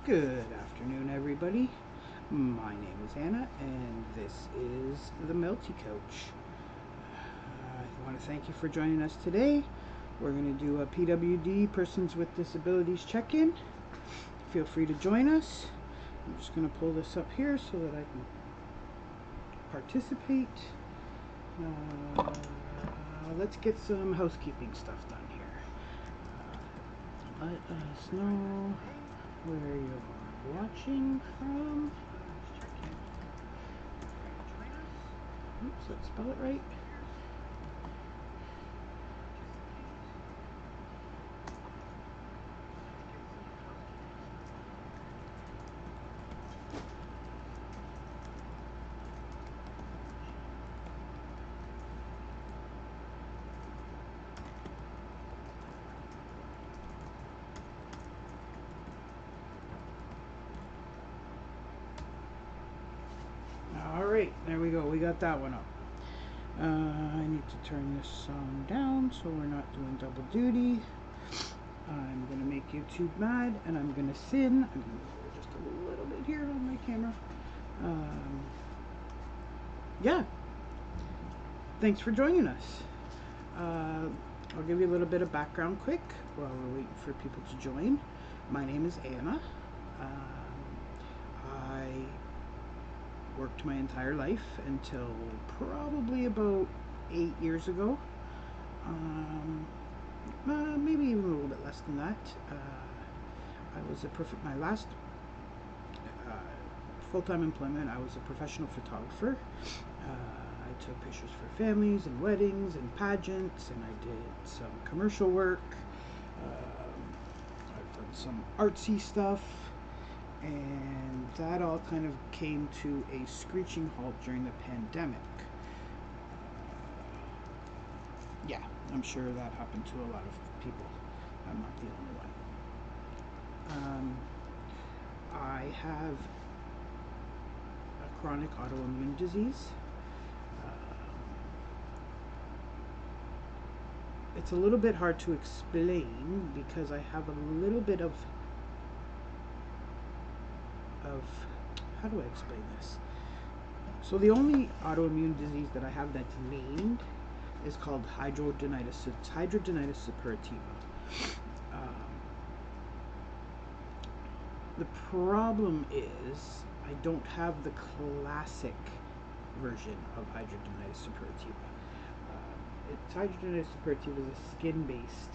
Good afternoon, everybody. My name is Anna, and this is the Melty Couch. I want to thank you for joining us today. We're going to do a PWD, Persons with Disabilities check-in. Feel free to join us. I'm just going to pull this up here so that I can participate. Let's get some housekeeping stuff done here. Let us know where you're watching from. Oops, let's spell it right. Alright, there we go. We got that one up. I need to turn this song down so we're not doing double duty. I'm going to make YouTube mad and I'm going to sin. I'm going to go just a little bit here on my camera. Yeah. Thanks for joining us. I'll give you a little bit of background quick while we're waiting for people to join. My name is Anna. I worked my entire life until probably about 8 years ago. Maybe even a little bit less than that. I was my last full-time employment, I was a professional photographer. I took pictures for families and weddings and pageants, and I did some commercial work. I've done some artsy stuff, and that all kind of came to a screeching halt during the pandemic. Yeah, I'm sure that happened to a lot of people. I'm not the only one. I have a chronic autoimmune disease. It's a little bit hard to explain because I have a little bit of how do I explain this? So the only autoimmune disease that I have that's named is called hidradenitis. It's hidradenitis suppurativa. The problem is I don't have the classic version of hidradenitis suppurativa. Hidradenitis suppurativa is a skin-based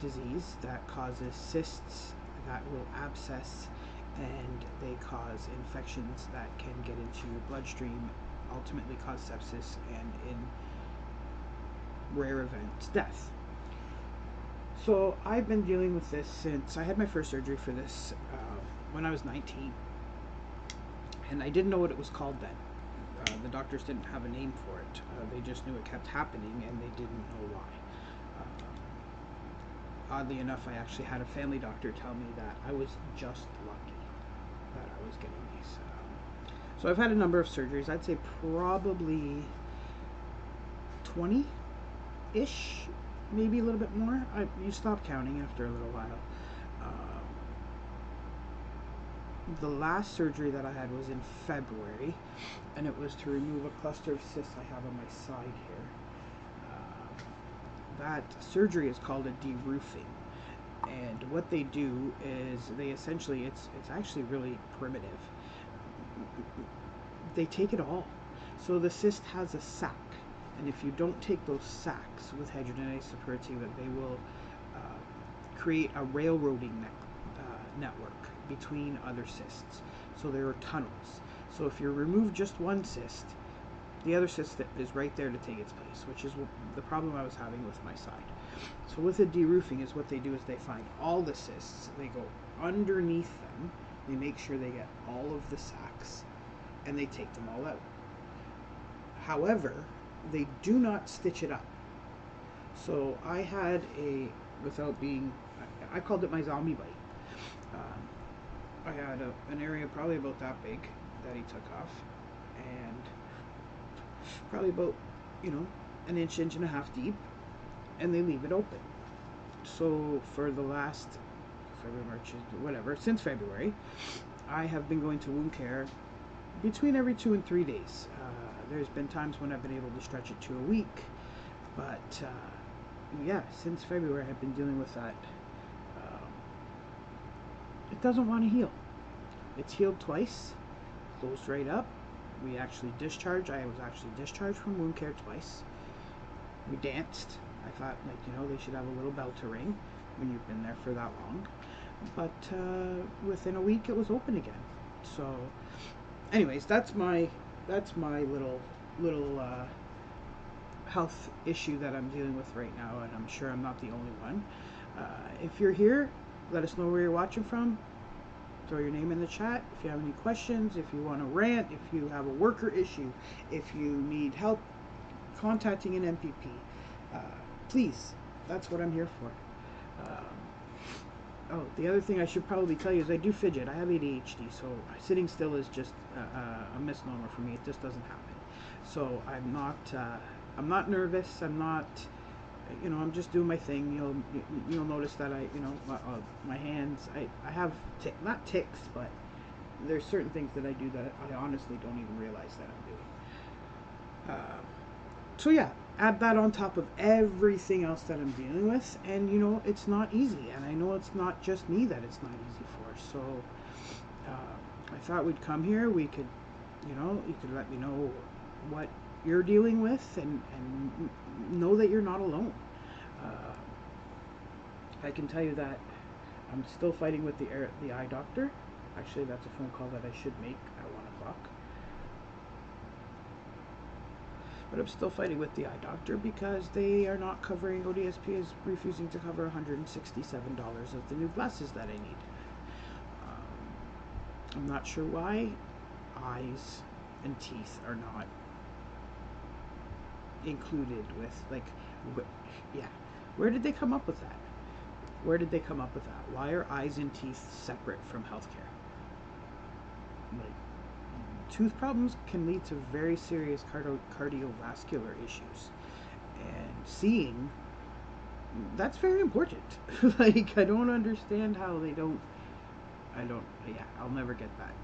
disease that causes cysts that will abscess, and they cause infections that can get into your bloodstream, ultimately cause sepsis, and in rare events, death. So I've been dealing with this since I had my first surgery for this when I was 19, and I didn't know what it was called then. The doctors didn't have a name for it. They just knew it kept happening, and they didn't know why. Oddly enough, I actually had a family doctor tell me that I was just lucky that I was getting these. So I've had a number of surgeries. I'd say probably 20-ish, maybe a little bit more. You stop counting after a little while. The last surgery that I had was in February, and it was to remove a cluster of cysts I have on my side here. That surgery is called a de-roofing, and what they do is they essentially, it's actually really primitive. They take it all. So the cyst has a sac, and if you don't take those sacs with hidradenitis suppurativa, they will create a railroading network between other cysts. So there are tunnels. So if you remove just one cyst, the other cyst is right there to take its place, which is the problem I was having with my side. So with a de-roofing, is what they do is they find all the cysts, they go underneath them, they make sure they get all of the sacs, and they take them all out. However, they do not stitch it up. So I had I called it my zombie bite. I had an area probably about that big that he took off, and probably about, an inch and a half deep, and they leave it open. So for the last February, March, whatever, since February, I have been going to wound care between every 2 and 3 days. There's been times when I've been able to stretch it to a week, but yeah, since February I've been dealing with that. It doesn't want to heal. It's healed twice, closed right up. I was actually discharged from wound care twice. We danced. I thought, like, they should have a little bell to ring when you've been there for that long. But within a week it was open again. So anyways, that's my little health issue that I'm dealing with right now, and I'm sure I'm not the only one. If you're here, let us know where you're watching from. Throw your name in the chat. If you have any questions, if you want to rant, if you have a worker issue, if you need help contacting an MPP, please, that's what I'm here for. Oh, the other thing I should probably tell you is I do fidget. I have ADHD, so sitting still is just a misnomer for me. It just doesn't happen. So I'm not nervous. I'm not, I'm just doing my thing. You'll notice that my hands, I have not tics, but there's certain things that I do that I honestly don't even realize that I'm doing. So yeah, add that on top of everything else that I'm dealing with, and it's not easy, and I know it's not just me that it's not easy for. So I thought we'd come here. We could, you could let me know what you're dealing with, and know that you're not alone. I can tell you that I'm still fighting with the eye doctor. Actually, that's a phone call that I should make at 1 o'clock. But I'm still fighting with the eye doctor because they are not covering, ODSP is refusing to cover $167 of the new glasses that I need. I'm not sure why eyes and teeth are not included with, like, where did they come up with that? Where did they come up with that? Why are eyes and teeth separate from healthcare? Like, tooth problems can lead to very serious cardiovascular issues, and seeing, that's very important. Like, I don't understand how they don't. I'll never get that.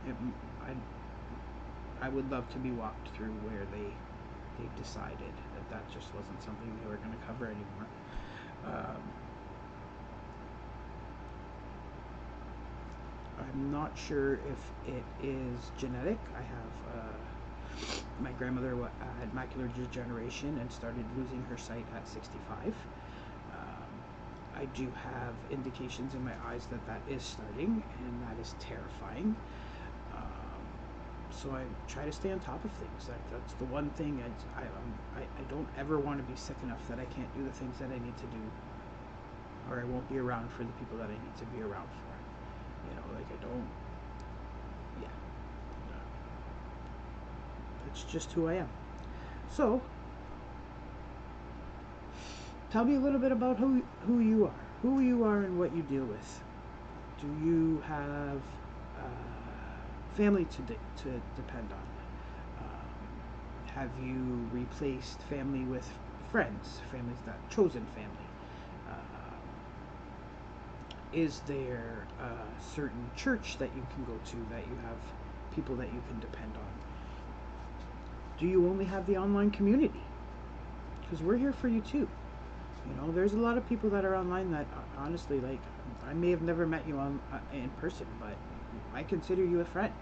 I would love to be walked through where they've decided that just wasn't something they were going to cover anymore. I'm not sure if it is genetic. I have my grandmother had macular degeneration and started losing her sight at 65. I do have indications in my eyes that is starting, and that is terrifying. So I try to stay on top of things. That's the one thing. I don't ever want to be sick enough that I can't do the things that I need to do, or I won't be around for the people that I need to be around for. Like, I don't. Yeah. It's just who I am. So, tell me a little bit about who you are and what you deal with. Do you have family to depend on? Have you replaced family with friends, chosen family? Is there a certain church that you can go to, that you have people that you can depend on? Do you only have the online community? Because we're here for you too. There's a lot of people that are online that honestly, like, I may have never met you in person, but I consider you a friend.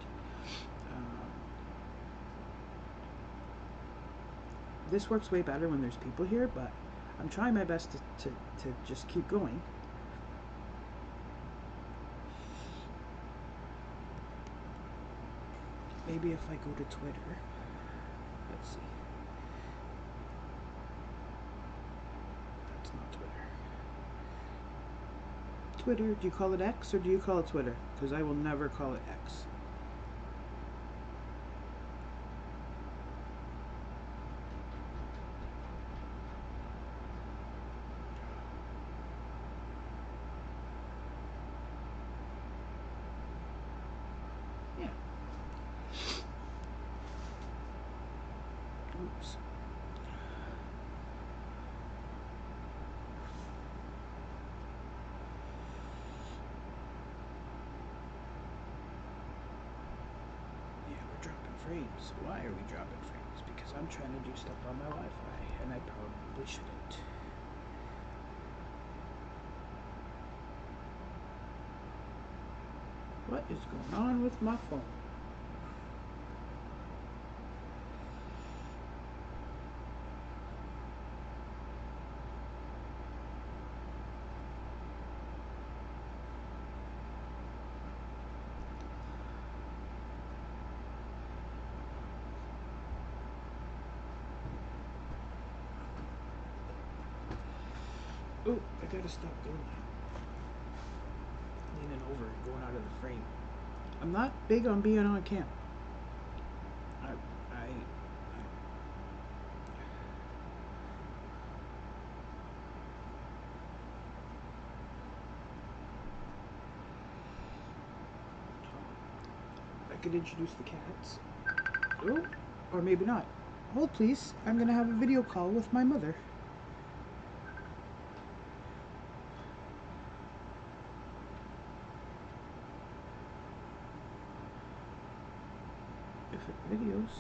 This works way better when there's people here, but I'm trying my best to just keep going. Maybe if I go to Twitter, let's see. That's not Twitter. Twitter, do you call it X or do you call it Twitter? Because I will never call it X. Yeah. Oops. frames. Why are we dropping frames? Because I'm trying to do stuff on my Wi-Fi, and I probably shouldn't. What is going on with my phone? Oh, I gotta stop doing that. Leaning over and going out of the frame. I'm not big on being on cam. I could introduce the cats. Oh, or maybe not. Hold please, I'm gonna have a video call with my mother. Different videos.